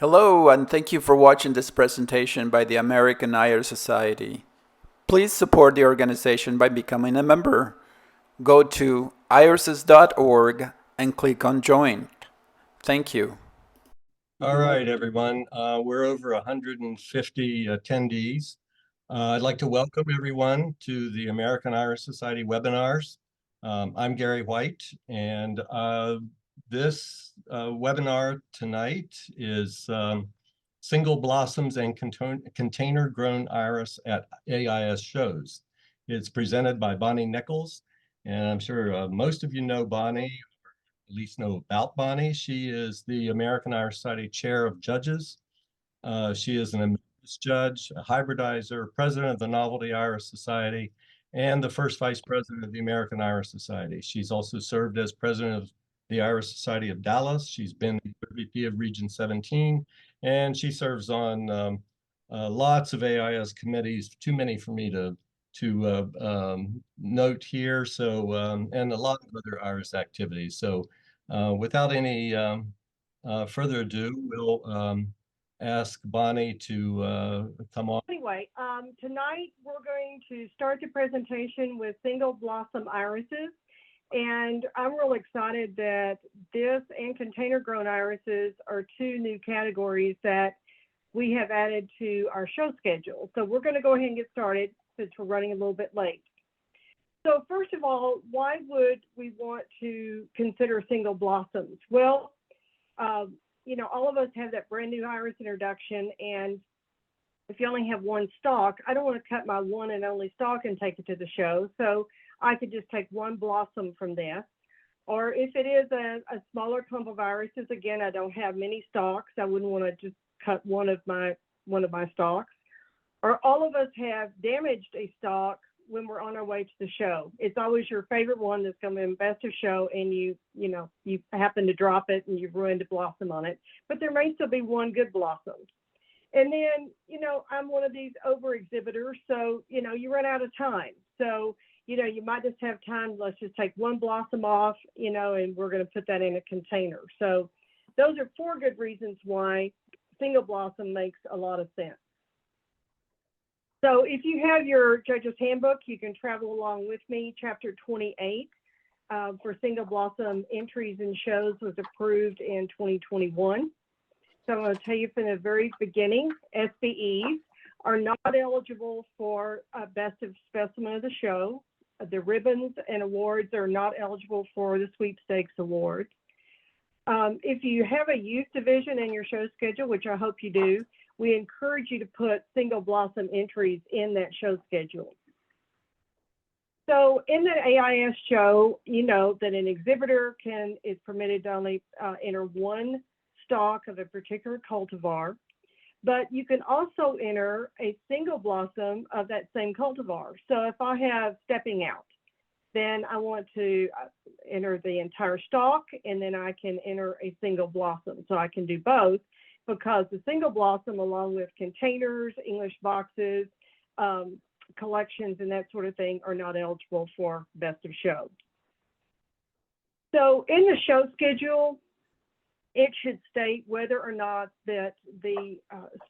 Hello, and thank you for watching this presentation by the American AIS Society. Please support the organization by becoming a member. Go to irises.org and click on Join. Thank you. All right, everyone. We're over 150 attendees. I'd like to welcome everyone to the American AIS Society webinars. I'm Gary White, and this webinar tonight is Single Blossoms and Container Grown Iris at AIS Shows. It's presented by Bonnie Nichols, and I'm sure most of you know Bonnie, at least know about Bonnie. She is the American AIS Society Chair of Judges. She is an emeritus judge, a hybridizer, president of the Novelty Iris Society, and the first vice president of the American Iris Society. She's also served as president of the Iris Society of Dallas. She's been VP of Region 17, and she serves on lots of AIS committees, too many for me to note here. So, and a lot of other IRIS activities. So without any further ado, we'll ask Bonnie to come on. Anyway, tonight we're going to start the presentation with single blossom irises. And I'm real excited that this and container grown irises are two new categories that we have added to our show schedule. So we're going to go ahead and get started since we're running a little bit late. So first of all, why would we want to consider single blossoms? Well, you know, all of us have that brand new iris introduction, and if you only have one stalk, I don't want to cut my one and only stalk and take it to the show. So I could just take one blossom from this. Or if it is a smaller clump of irises, again, I don't have many stalks. I wouldn't want to just cut one of my stalks. Or all of us have damaged a stalk when we're on our way to the show. It's always your favorite one that's going to be in best of show, and you happen to drop it and you've ruined a blossom on it. But there may still be one good blossom. And then, you know, I'm one of these over exhibitors, so, you know, you run out of time. So, you know, you might just have time, let's just take one blossom off, you know, and we're going to put that in a container. So those are 4 good reasons why single blossom makes a lot of sense. So if you have your Judges Handbook, you can travel along with me. Chapter 28 for single blossom entries and shows was approved in 2021. So I'm going to tell you from the very beginning, SBEs are not eligible for Best of Specimen of the Show. The ribbons and awards are not eligible for the sweepstakes awards. If you have a youth division in your show schedule, which I hope you do, we encourage you to put single blossom entries in that show schedule. So in the AIS show, you know that an exhibitor is permitted to only enter one stalk of a particular cultivar, but you can also enter a single blossom of that same cultivar. So if I have stepping out, then I want to enter the entire stalk, and then I can enter a single blossom. So I can do both, because the single blossom, along with containers, English boxes, collections, and that sort of thing, are not eligible for best of show. So in the show schedule, it should state whether or not that the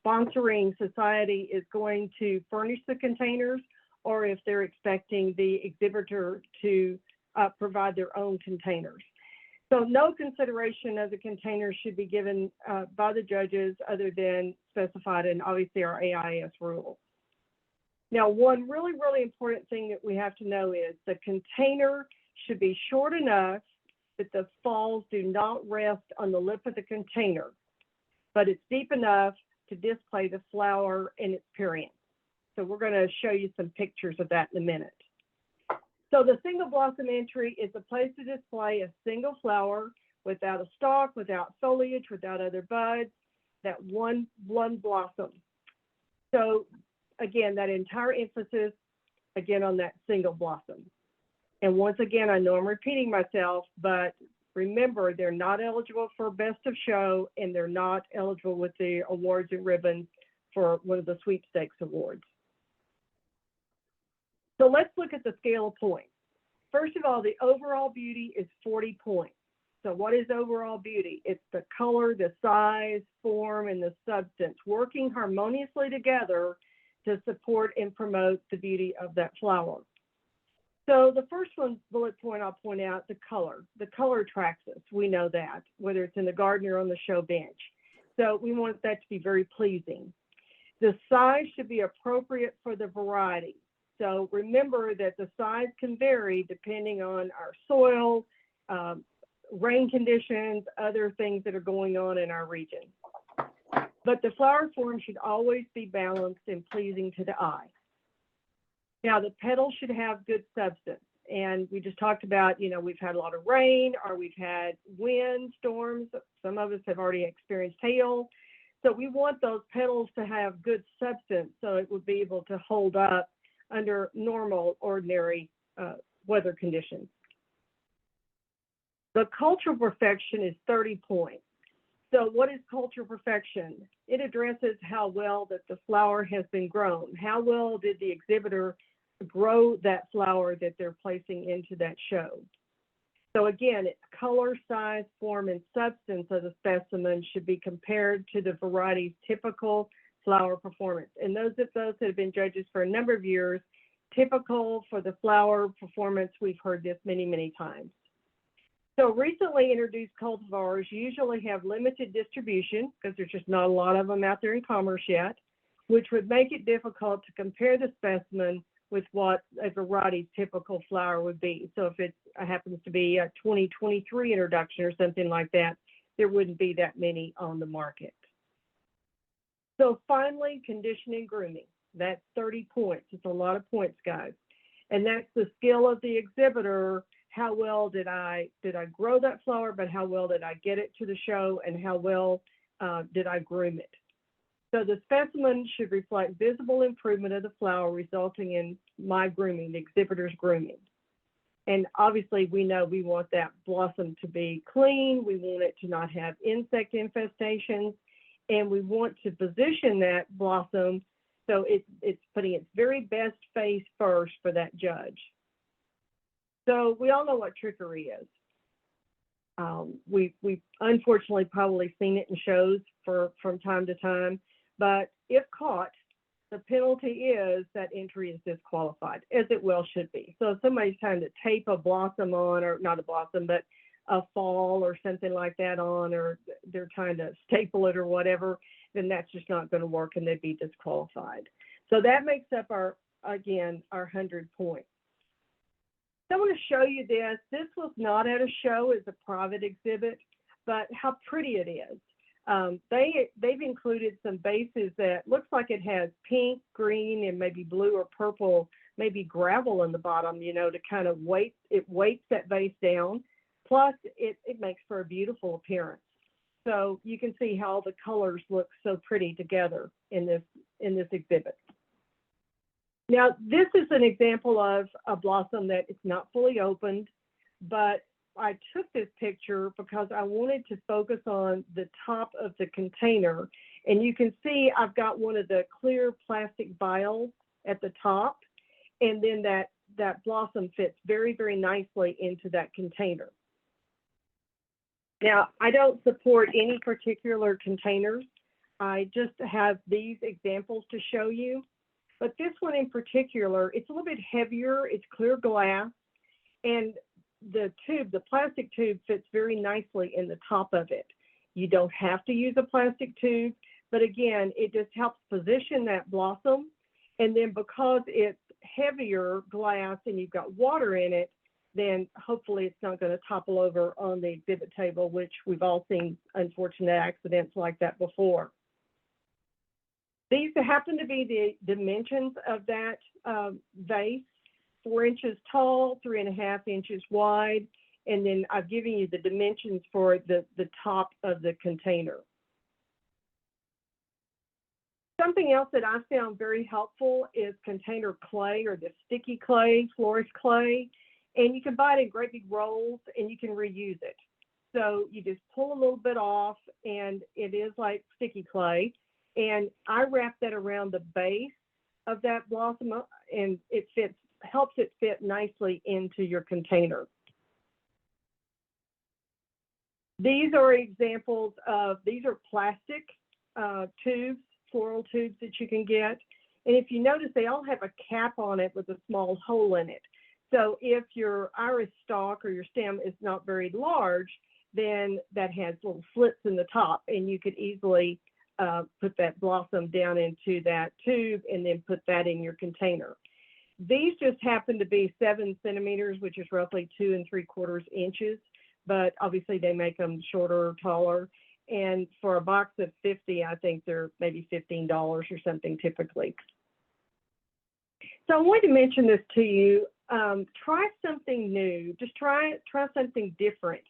sponsoring society is going to furnish the containers, or if they're expecting the exhibitor to provide their own containers. So no consideration of the containers should be given by the judges other than specified in obviously our AIS rules. Now, one really, really important thing that we have to know is the container should be short enough that the falls do not rest on the lip of the container, but it's deep enough to display the flower in its perianth. So we're going to show you some pictures of that in a minute. So the single blossom entry is a place to display a single flower without a stalk, without foliage, without other buds, that one blossom. So again, that entire emphasis, again, on that single blossom. And once again, I know I'm repeating myself, but remember, they're not eligible for best of show, and they're not eligible with the awards and ribbons for one of the sweepstakes awards. So let's look at the scale of points. First of all, the overall beauty is 40 points. So what is overall beauty? It's the color, the size, form, and the substance working harmoniously together to support and promote the beauty of that flower. So the first one bullet point I'll point out, the color. The color attracts us. We know that, whether it's in the garden or on the show bench. So we want that to be very pleasing. The size should be appropriate for the variety. So remember that the size can vary depending on our soil, rain conditions, other things that are going on in our region. But the flower form should always be balanced and pleasing to the eye. Now, the petals should have good substance. And we just talked about, you know, we've had a lot of rain or we've had wind, storms. Some of us have already experienced hail. So we want those petals to have good substance so it would be able to hold up under normal, ordinary weather conditions. The cultural perfection is 30 points. So what is cultural perfection? It addresses how well that the flower has been grown. How well did the exhibitor grow that flower that they're placing into that show? So again, its color, size, form, and substance of the specimen should be compared to the variety's typical flower performance. And those that have been judges for a number of years, typical for the flower performance, we've heard this many, many times. So recently introduced cultivars usually have limited distribution because there's just not a lot of them out there in commerce yet, which would make it difficult to compare the specimen with what a variety's typical flower would be. So if it happens to be a 2023 introduction or something like that, there wouldn't be that many on the market. So finally, condition and grooming. That's 30 points. It's a lot of points, guys. And that's the skill of the exhibitor. How well did I grow that flower, but how well did I get it to the show, and how well did I groom it? So the specimen should reflect visible improvement of the flower, resulting in my grooming, the exhibitor's grooming. And obviously we know we want that blossom to be clean. We want it to not have insect infestations, and we want to position that blossom so it's putting its very best face first for that judge. So we all know what trickery is. We've unfortunately probably seen it in shows from time to time, but if caught, the penalty is that entry is disqualified, as it well should be. So if somebody's trying to tape a blossom on, or not a blossom, but a fall or something like that on, or they're trying to staple it or whatever, then that's just not going to work and they'd be disqualified. So that makes up our 100 points. So I want to show you this. This was not at a show, it's a private exhibit, but how pretty it is. They've included some bases that looks like it has pink, green, and maybe blue or purple, maybe gravel in the bottom, you know, to kind of weights that vase down. Plus, it makes for a beautiful appearance. So you can see how the colors look so pretty together in this exhibit. Now, this is an example of a blossom that is not fully opened, but I took this picture because I wanted to focus on the top of the container. And you can see I've got one of the clear plastic vials at the top, and then that blossom fits very, very nicely into that container. Now, I don't support any particular containers. I just have these examples to show you. But this one in particular, it's a little bit heavier, it's clear glass, and the plastic tube fits very nicely in the top of it. You don't have to use a plastic tube, but again, it just helps position that blossom. And then because it's heavier glass and you've got water in it, then hopefully it's not going to topple over on the exhibit table, which we've all seen unfortunate accidents like that before. These happen to be the dimensions of that vase, 4 inches tall, 3.5 inches wide, and then I've given you the dimensions for the top of the container. Something else that I found very helpful is container clay, or the sticky clay, florist clay, and you can buy it in great big rolls and you can reuse it. So you just pull a little bit off and it is like sticky clay. And I wrap that around the base of that blossom and it helps it fit nicely into your container. These are examples of, these are plastic tubes, floral tubes that you can get. And if you notice, they all have a cap on it with a small hole in it. So if your iris stalk or your stem is not very large, then that has little slits in the top, and you could easily put that blossom down into that tube and then put that in your container. These just happen to be 7 centimeters, which is roughly 2 3/4 inches, but obviously they make them shorter or taller. And for a box of 50, I think they're maybe $15 or something typically. So I wanted to mention this to you. Try something new. Just try something different.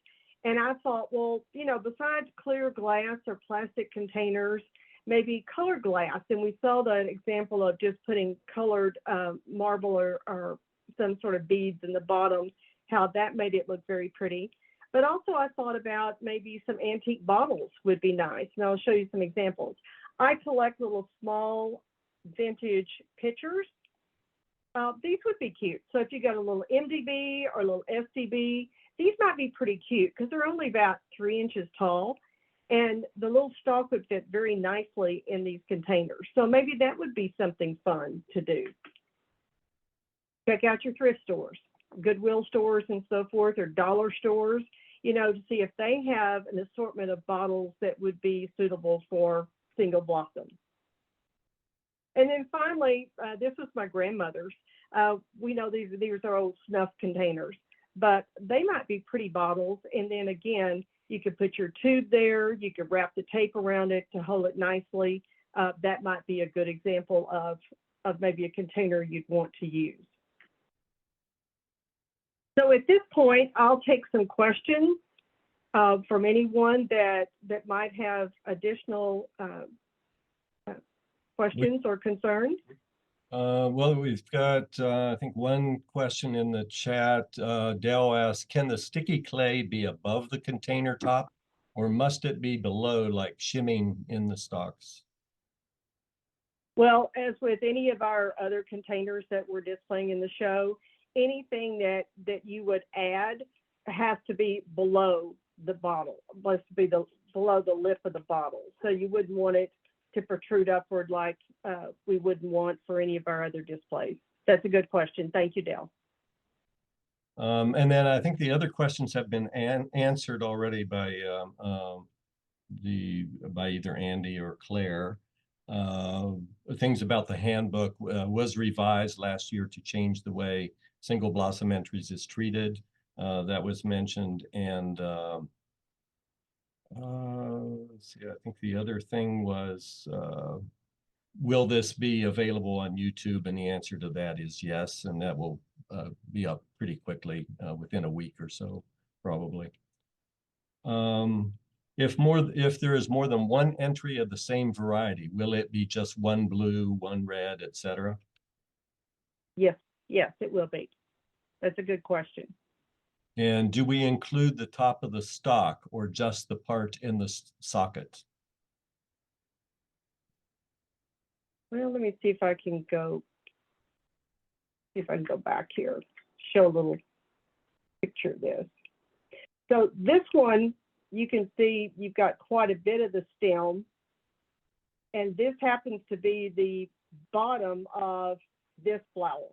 And I thought, well, you know, besides clear glass or plastic containers, maybe colored glass. And we saw that example of just putting colored marble or some sort of beads in the bottom, how that made it look very pretty. But also I thought about maybe some antique bottles would be nice. And I'll show you some examples. I collect little small vintage pitchers. These would be cute. So if you got a little MDB or a little SDB, these might be pretty cute because they're only about 3 inches tall, and the little stalk would fit very nicely in these containers. So maybe that would be something fun to do. Check out your thrift stores, Goodwill stores and so forth, or dollar stores, you know, to see if they have an assortment of bottles that would be suitable for single blossom. And then finally, this was my grandmother's. We know these are old snuff containers, but they might be pretty bottles. And then again, you could put your tube there. You could wrap the tape around it to hold it nicely. That might be a good example of maybe a container you'd want to use. So at this point, I'll take some questions from anyone that might have additional questions or concerns. Well, we've got, I think, one question in the chat. Dale asks, can the sticky clay be above the container top, or must it be below, like shimming in the stalks? Well, as with any of our other containers that we're displaying in the show, anything that you would add has to be below the bottle, must be below the lip of the bottle. So you wouldn't want it to protrude upward like we wouldn't want for any of our other displays. That's a good question. Thank you, Dale. And then I think the other questions have been answered already by either Andy or Claire. Things about the handbook was revised last year to change the way single blossom entries is treated. That was mentioned. And let's see, I think the other thing was, will this be available on YouTube? And the answer to that is yes, and that will be up pretty quickly, within a week or so, probably. If there is more than one entry of the same variety, will it be just one blue, one red, etc.? Yes, it will be. That's a good question. And do we include the top of the stalk or just the part in the socket? Well, let me see if I can go back here, show a little picture of this. So this one, you can see you've got quite a bit of the stem, and this happens to be the bottom of this flower.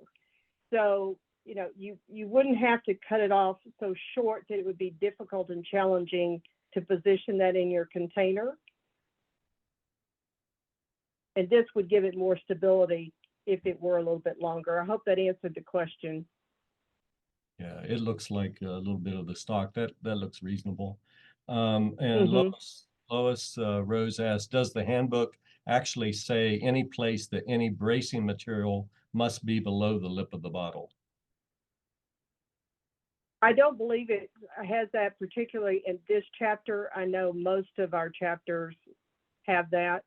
So, you know, you wouldn't have to cut it off so short that it would be difficult and challenging to position that in your container. And this would give it more stability if it were a little bit longer. I hope that answered the question. Yeah, it looks like a little bit of the stalk. That looks reasonable. And Lois Rose asked, does the handbook actually say any place that any bracing material must be below the lip of the bottle? I don't believe it has that particularly in this chapter. I know most of our chapters have that.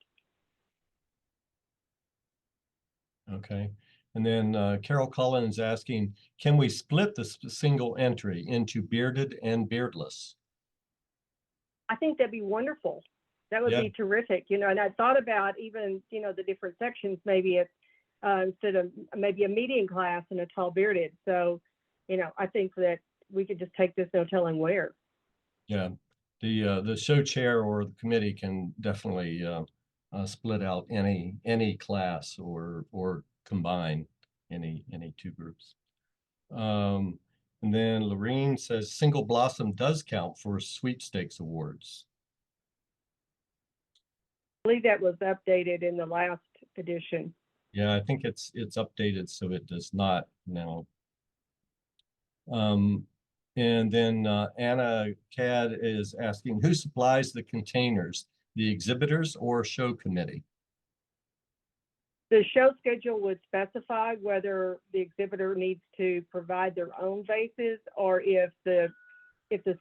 Okay. And then Carol Collins asking, can we split the single entry into bearded and beardless? I think that'd be wonderful. That would be terrific, you know, and I thought about even, you know, the different sections, maybe it's instead of maybe a medium class and a tall bearded. So, you know, I think that we could just take this no telling where. Yeah, the show chair or the committee can definitely split out any class or combine any two groups. And then Lorene says single blossom does count for sweepstakes awards. I believe that was updated in the last edition. Yeah, I think it's updated so it does not now. And then Anna Cad is asking, who supplies the containers, the exhibitors or show committee? The show schedule would specify whether the exhibitor needs to provide their own vases or if the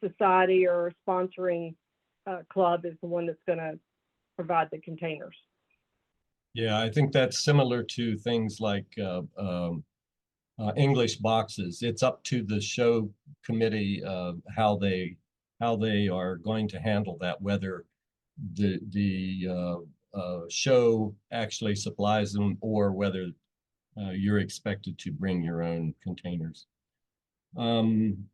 society or sponsoring club is the one that's going to provide the containers. Yeah, I think that's similar to things like English boxes. It's up to the show committee how they are going to handle that, whether the show actually supplies them or whether you're expected to bring your own containers. And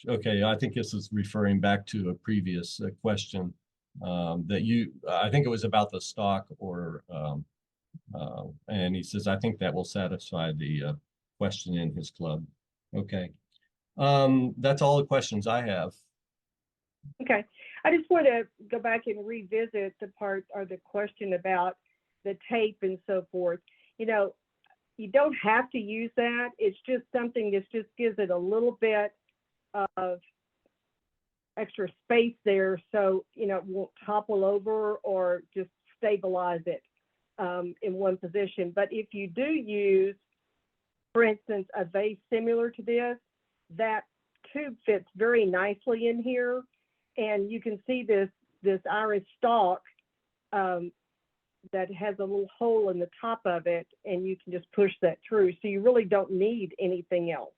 okay, I think this is referring back to a previous question that I think it was about the stock or and he says, I think that will satisfy the question in his club. Okay. That's all the questions I have. Okay. I just want to go back and revisit the part or the question about the tape and so forth. You know, you don't have to use that. It's just something that just gives it a little bit of extra space there so, you know, it won't topple over or just stabilize it in one position. But if you do use, for instance, a vase similar to this, that tube fits very nicely in here. And you can see this iris stalk that has a little hole in the top of it, and you can just push that through. So you really don't need anything else.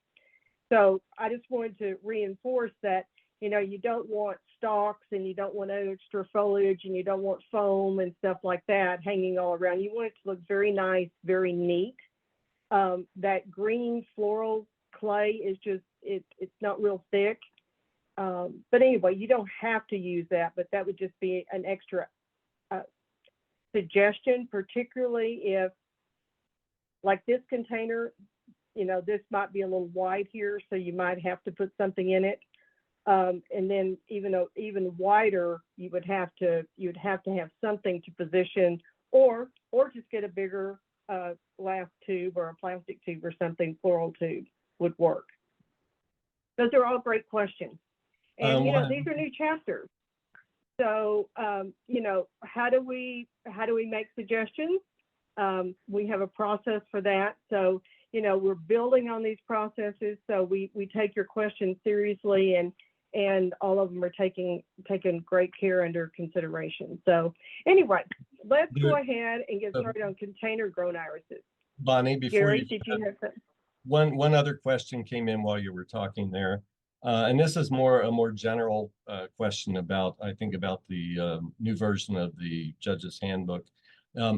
So I just wanted to reinforce that, you know, you don't want stalks and you don't want extra foliage and you don't want foam and stuff like that hanging all around. You want it to look very nice, very neat. That green floral clay is just, it's not real thick. But anyway, you don't have to use that, but that would just be an extra suggestion, particularly if, like this container, you know, this might be a little wide here, so you might have to put something in it. And then even wider, you would have to have something to position, or just get a bigger glass tube or a plastic tube or something. Floral tube would work. Those are all great questions. And you know, these are new chapters. So you know, how do we make suggestions? We have a process for that. So you know, we're building on these processes. So we take your questions seriously, and all of them are taken great care under consideration. So anyway, let's go ahead and get started on container grown irises. Bonnie, before Gary, did you have something? One other question came in while you were talking there. And this is a more general question about, I think, about the new version of the Judges Handbook.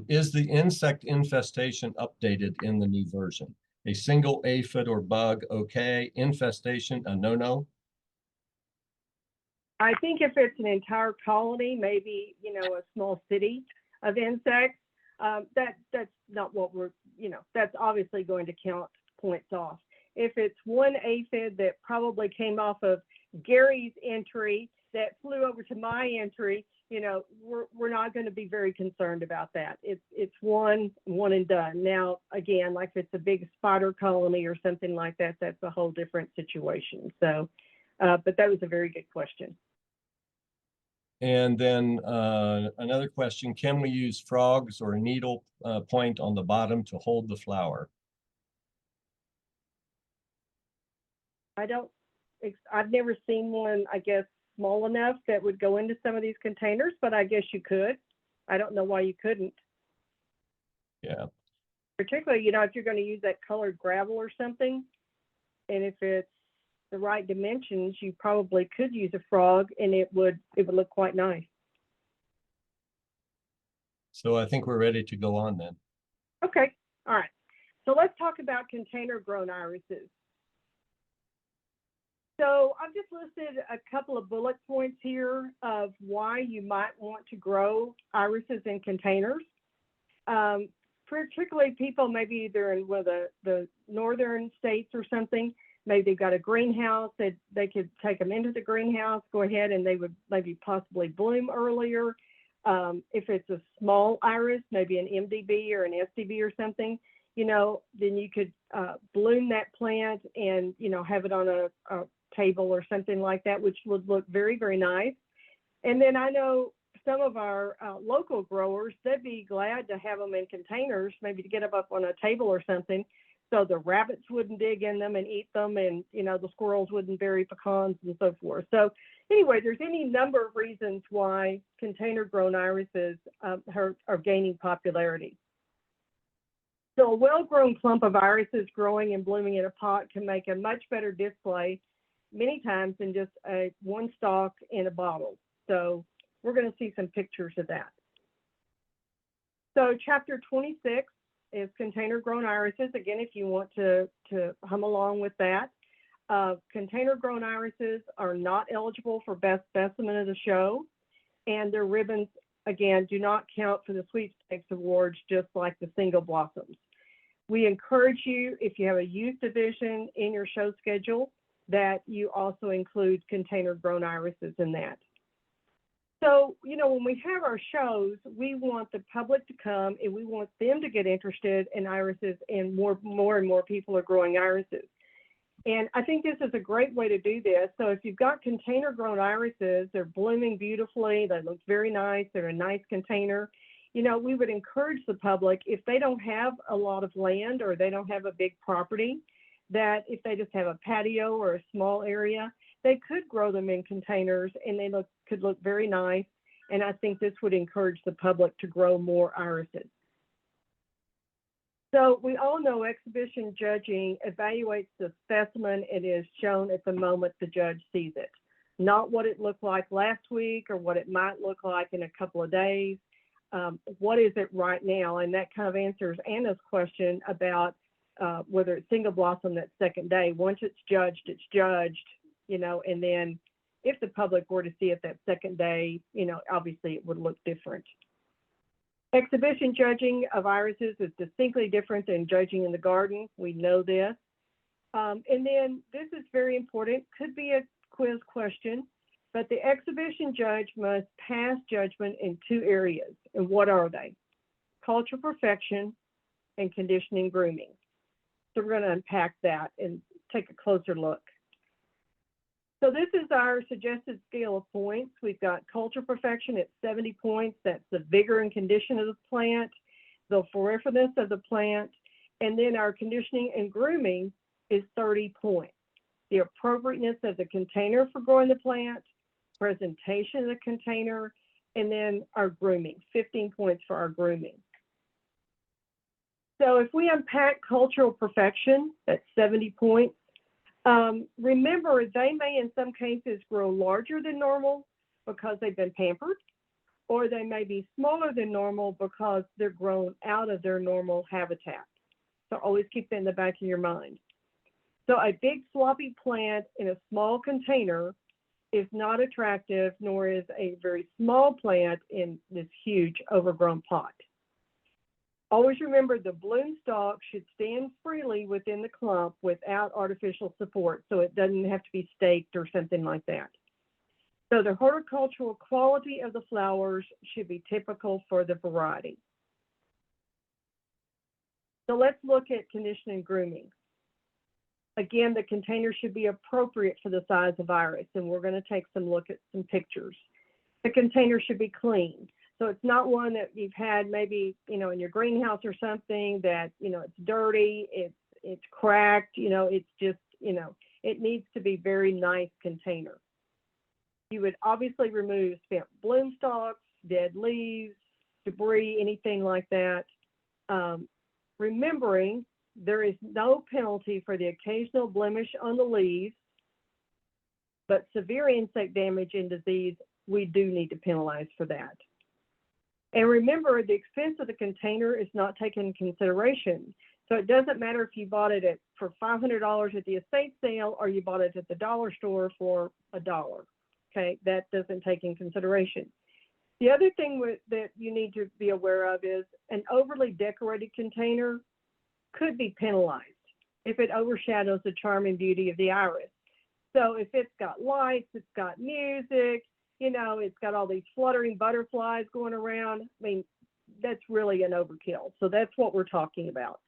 Is the insect infestation updated in the new version? A single aphid or bug, okay. Infestation, a no-no? I think if it's an entire colony, maybe, you know, a small city of insects, that's not what we're, you know, that's obviously going to count points off. If it's one aphid that probably came off of Gary's entry that flew over to my entry, you know, we're not going to be very concerned about that. It's one and done. Now, again, like if it's a big spider colony or something like that, that's a whole different situation. So, but that was a very good question. And then another question, can we use frogs or a needle point on the bottom to hold the flower? I've never seen one, I guess, small enough that would go into some of these containers, but I guess you could. I don't know why you couldn't. Yeah. Particularly, you know, if you're going to use that colored gravel or something, and if it's the right dimensions, you probably could use a frog and it would look quite nice. So I think we're ready to go on then. Okay. All right. So let's talk about container grown irises. So I've just listed a couple of bullet points here of why you might want to grow irises in containers. Particularly people maybe either in one of the northern states or something, maybe they've got a greenhouse that they could take them into the greenhouse, go ahead and they would maybe possibly bloom earlier. If it's a small iris, maybe an MDB or an SDB or something, then you could bloom that plant and, have it on a table or something like that, which would look very, very nice. And then I know some of our local growers, they'd be glad to have them in containers, maybe to get them up on a table or something, so the rabbits wouldn't dig in them and eat them, and the squirrels wouldn't bury pecans and so forth. So anyway, there's any number of reasons why container grown irises are gaining popularity. So a well-grown clump of irises growing and blooming in a pot can make a much better display many times than just one stalk in a bottle. So we're going to see some pictures of that. So chapter 26 is container grown irises. Again, if you want to hum along with that. Container grown irises are not eligible for best specimen of the show, and their ribbons, again, do not count for the sweepstakes awards, just like the single blossoms. We encourage you, if you have a youth division in your show schedule, that you also include container grown irises in that. So, when we have our shows, we want the public to come and we want them to get interested in irises, and more and more people are growing irises. And I think this is a great way to do this. So if you've got container grown irises, they're blooming beautifully, they look very nice, they're a nice container. We would encourage the public, if they don't have a lot of land or they don't have a big property, that if they just have a patio or a small area, they could grow them in containers and they could look very nice. And I think this would encourage the public to grow more irises. So we all know exhibition judging evaluates the specimen it is shown at the moment the judge sees it, not what it looked like last week or what it might look like in a couple of days. What is it right now? And that kind of answers Anna's question about whether it's single blossom that second day. Once it's judged, and then if the public were to see it that second day, obviously it would look different. Exhibition judging of irises is distinctly different than judging in the garden. We know this. And then this is very important, could be a quiz question, but the exhibition judge must pass judgment in two areas. And what are they? Cultural perfection and conditioning grooming. So we're going to unpack that and take a closer look. So this is our suggested scale of points. We've got cultural perfection at 70 points. That's the vigor and condition of the plant, the floriferous of the plant, and then our conditioning and grooming is 30 points. The appropriateness of the container for growing the plant, presentation of the container, and then our grooming, 15 points for our grooming. So if we unpack cultural perfection, that's 70 points. Remember, they may in some cases grow larger than normal because they've been pampered, or they may be smaller than normal because they're grown out of their normal habitat. So always keep that in the back of your mind. So a big floppy plant in a small container is not attractive, nor is a very small plant in this huge overgrown pot. Always remember the bloom stalk should stand freely within the clump without artificial support, so it doesn't have to be staked or something like that. So the horticultural quality of the flowers should be typical for the variety. So let's look at conditioning and grooming. Again, the container should be appropriate for the size of iris, and we're going to take some look at some pictures. The container should be clean. So it's not one that you've had maybe, in your greenhouse or something that, it's dirty, it's cracked, it's just, it needs to be very nice container. You would obviously remove spent bloom stalks, dead leaves, debris, anything like that. Remembering there is no penalty for the occasional blemish on the leaves, but severe insect damage and disease, we do need to penalize for that. And remember, the expense of the container is not taken into consideration. So it doesn't matter if you bought it for $500 at the estate sale or you bought it at the dollar store for $1. Okay, that doesn't take in consideration. The other thing that you need to be aware of is an overly decorated container could be penalized if it overshadows the charm and beauty of the iris. So if it's got lights, it's got music, you know, it's got all these fluttering butterflies going around, I mean, that's really an overkill. So that's what we're talking about.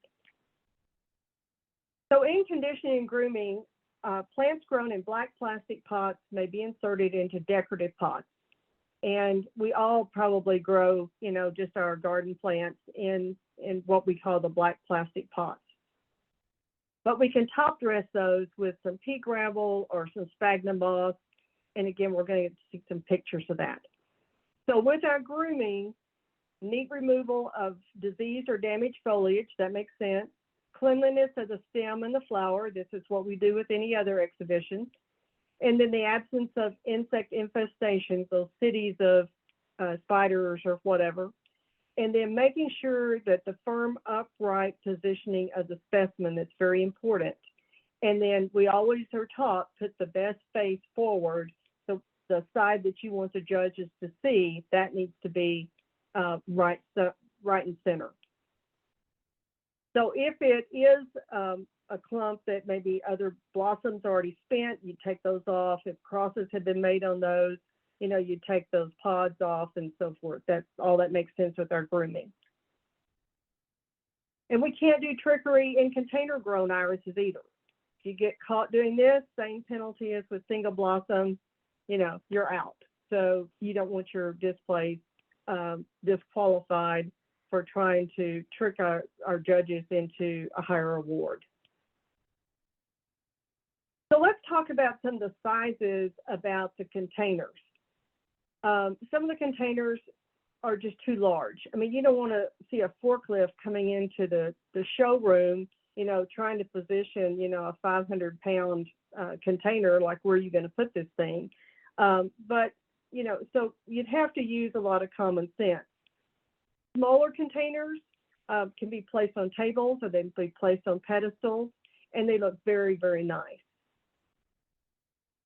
So in conditioning and grooming, plants grown in black plastic pots may be inserted into decorative pots. And we all probably grow, you know, just our garden plants in what we call the black plastic pots. But we can top dress those with some pea gravel or some sphagnum moss. And again, we're going to see some pictures of that. So with our grooming, neat removal of diseased or damaged foliage, that makes sense. Cleanliness of the stem and the flower, this is what we do with any other exhibition. And then the absence of insect infestations, those cities of spiders or whatever. And then making sure that the firm, upright positioning of the specimen, that's very important. And then we always are taught, put the best face forward. So the side that you want the judges to see, that needs to be right and center. So if it is a clump that maybe other blossoms already spent, you take those off. If crosses have been made on those, you know, you take those pods off and so forth. That's all that makes sense with our grooming. And we can't do trickery in container grown irises either. If you get caught doing this, same penalty as with single blossom, you know, you're out. So you don't want your displays disqualified for trying to trick our judges into a higher award. So let's talk about some of the sizes about the containers. Some of the containers are just too large. I mean, you don't want to see a forklift coming into the showroom, you know, trying to position, you know, a 500-pound container, like where are you going to put this thing? But, you know, so you'd have to use a lot of common sense. Smaller containers can be placed on tables or they can be placed on pedestals, and they look very, very nice.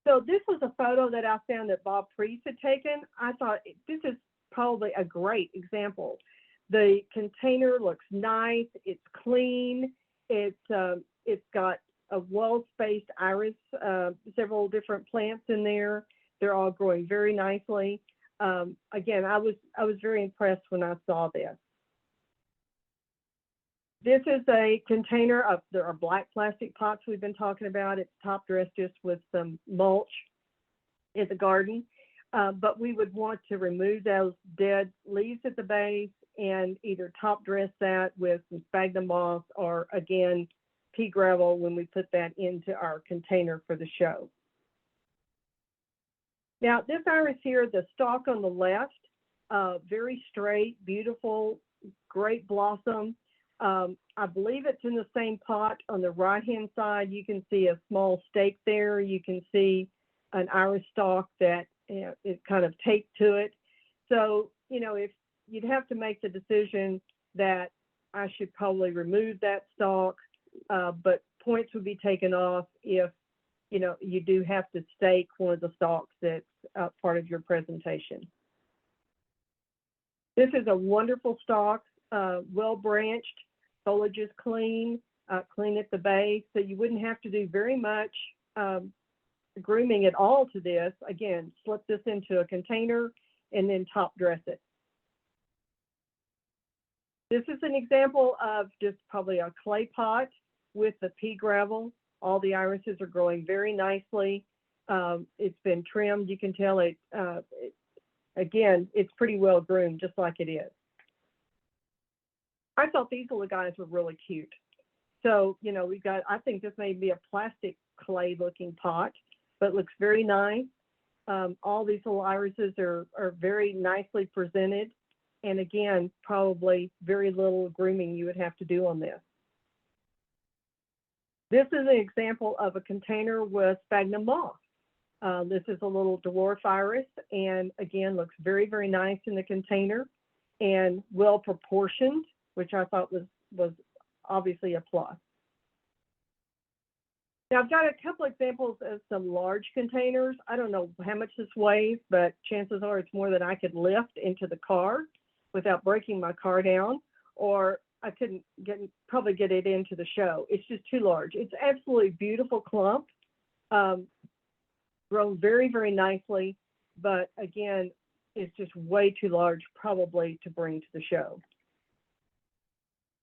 So this was a photo that I found that Bob Priest had taken. I thought this is probably a great example. The container looks nice, it's clean, it's got a well-spaced iris, several different plants in there. They're all growing very nicely. Again, I was very impressed when I saw this. This is a container of, there are black plastic pots we've been talking about. It's top dressed just with some mulch in the garden. But we would want to remove those dead leaves at the base and either top dress that with some sphagnum moss or, again, pea gravel when we put that into our container for the show. Now, this iris here, the stalk on the left, very straight, beautiful, great blossom. I believe it's in the same pot. On the right-hand side, you can see a small stake there. You can see an iris stalk that is kind of taped to it. So, you know, if you'd have to make the decision that I should probably remove that stalk, but points would be taken off if, you know, you do have to stake one of the stalks that's part of your presentation. This is a wonderful stalk, well branched, foliage is clean, clean at the base, so you wouldn't have to do very much grooming at all to this. Again, slip this into a container and then top dress it. This is an example of just probably a clay pot with the pea gravel. All the irises are growing very nicely. It's been trimmed. You can tell again, it's pretty well groomed, just like it is. I thought these little guys were really cute. So, you know, we've got, I think this may be a plastic clay looking pot, but looks very nice. All these little irises are very nicely presented. And again, probably very little grooming you would have to do on this. This is an example of a container with sphagnum moss. This is a little dwarf iris, and again, looks very, very nice in the container and well proportioned, which I thought was obviously a plus. Now, I've got a couple examples of some large containers. I don't know how much this weighs, but chances are it's more than I could lift into the car without breaking my car down, or I couldn't probably get it into the show. It's just too large. It's absolutely beautiful clump, grown very, very nicely, but again, it's just way too large probably to bring to the show.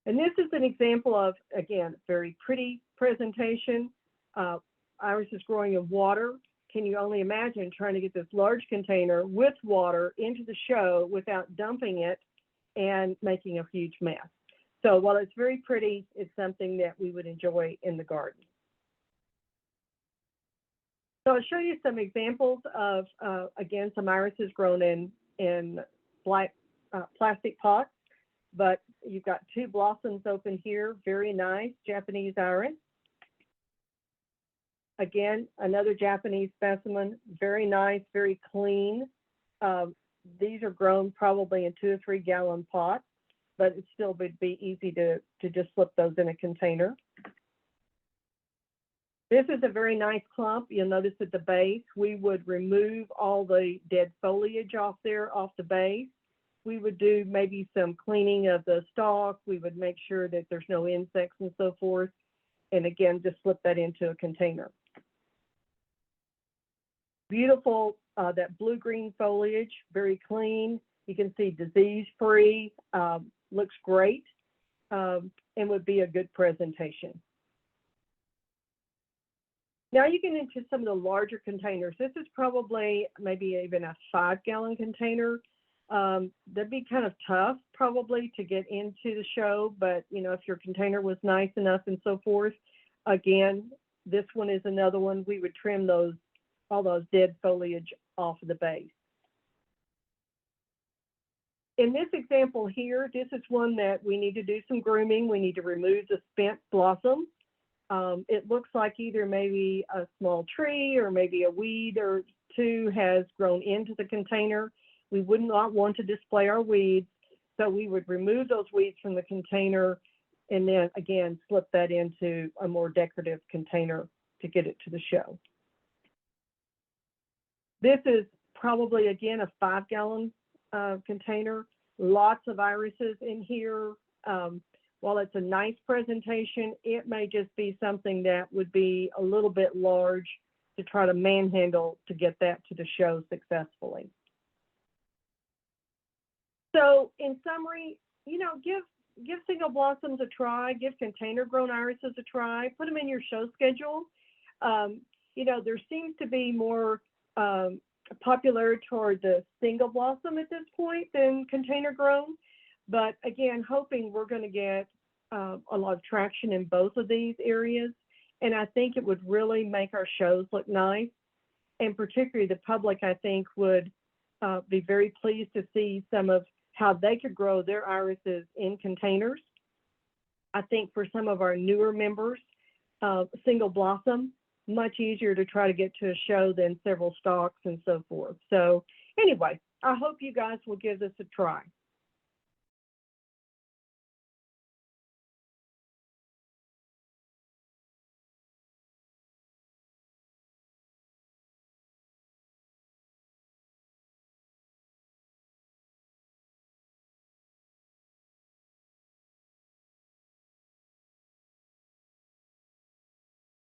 And this is an example of, again, very pretty presentation. Iris is growing in water. Can you only imagine trying to get this large container with water into the show without dumping it and making a huge mess? So while it's very pretty, it's something that we would enjoy in the garden. So I'll show you some examples of, again, some irises grown in black plastic pots, but you've got two blossoms open here, very nice, Japanese iris. Again, another Japanese specimen, very nice, very clean. These are grown probably in 2 or 3 gallon pots, but it still would be easy to just slip those in a container. This is a very nice clump. You'll notice at the base, we would remove all the dead foliage off there, off the base. We would do maybe some cleaning of the stalk. We would make sure that there's no insects and so forth. And again, just slip that into a container. Beautiful, that blue-green foliage, very clean. You can see disease-free, looks great, and would be a good presentation. Now you get into some of the larger containers. This is probably maybe even a 5-gallon container. That'd be kind of tough probably to get into the show, but you know, if your container was nice enough and so forth, again, this one is another one. We would trim all those dead foliage off of the base. In this example here, this is one that we need to do some grooming. We need to remove the spent blossom. It looks like either maybe a small tree or maybe a weed or two has grown into the container. We would not want to display our weeds, so we would remove those weeds from the container and then again slip that into a more decorative container to get it to the show. This is probably again a 5-gallon container. Lots of irises in here. While it's a nice presentation, it may just be something that would be a little bit large to try to manhandle to get that to the show successfully. So in summary, you know, give single blossoms a try, give container grown irises a try, put them in your show schedule. You know, there seems to be more popularity toward the single blossom at this point than container grown. But again, hoping we're going to get a lot of traction in both of these areas. And I think it would really make our shows look nice. And particularly the public, I think, would be very pleased to see some of how they could grow their irises in containers. I think for some of our newer members, single blossom, much easier to try to get to a show than several stalks and so forth. So anyway, I hope you guys will give this a try.